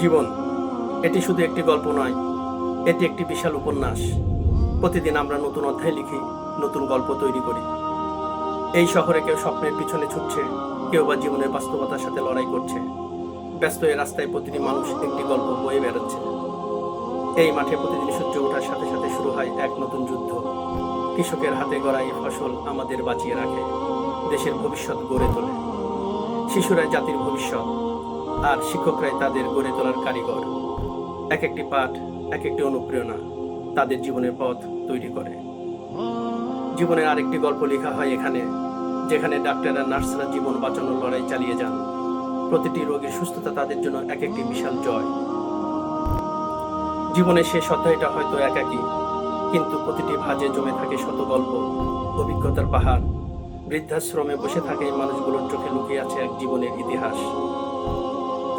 জীবন এটি শুধু একটি গল্প নয়, এটি একটি বিশাল উপন্যাস। প্রতিদিন আমরা নতুন অধ্যায় লিখি, নতুন গল্প তৈরি করি। এই শহরে কেউ স্বপ্নের পিছনে ছুটছে, কেউ বা জীবনের বাস্তবতার সাথে লড়াই করছে। ব্যস্ত এই রাস্তায় প্রতিটি মানুষ একটি গল্প বয়ে বেড়াচ্ছে। এই মাঠে প্রতিদিন সূর্য ওঠার সাথে সাথে শুরু হয় এক নতুন যুদ্ধ। কৃষকের হাতে গড়া এই ফসল আমাদের বাঁচিয়ে রাখে, দেশের ভবিষ্যৎ গড়ে তোলে। শিশুরাই জাতির ভবিষ্যৎ, আর শিক্ষকরাই তাদের গড়ে তোলার কারিগর। এক একটি পাঠ, এক একটি অনুপ্রেরণা তাদের জীবনের পথ তৈরি করে। জীবনের আরেকটি গল্প লেখা হয় এখানে, যেখানে ডাক্তাররা নার্সরা জীবন বাঁচানোর লড়াই চালিয়ে যান। প্রতিটি রোগীর সুস্থতা তাদের জন্য এক একটি বিশাল জয়। জীবনের শেষ অধ্যায়টা হয়তো একাকী, কিন্তু প্রতিটি ভাঁজে জমে থাকে শত গল্প, অভিজ্ঞতার পাহাড়। বৃদ্ধাশ্রমে বসে থাকে এই মানুষগুলোর চোখে লুকিয়ে আছে এক জীবনের ইতিহাস।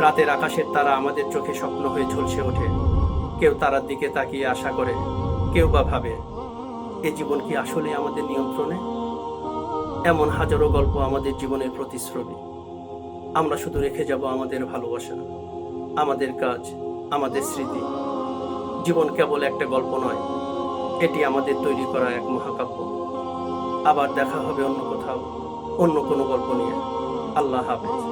রাতের আকাশের তারা আমাদের চোখে স্বপ্ন হয়ে ঝলসে ওঠে। কেউ তারার দিকে তাকিয়ে আশা করে, কেউ বা ভাবে এ জীবন কি আসলে আমাদের নিয়ন্ত্রণে? এমন হাজারো গল্প আমাদের জীবনের প্রতিশ্রুতি। আমরা শুধু রেখে যাব আমাদের ভালোবাসা, আমাদের কাজ, আমাদের স্মৃতি। জীবন কেবল একটা গল্প নয়, এটি আমাদের তৈরি করা এক মহাকাব্য। আবার দেখা হবে অন্য কোথাও, অন্য কোনো গল্প নিয়ে। আল্লাহ হাফেজ।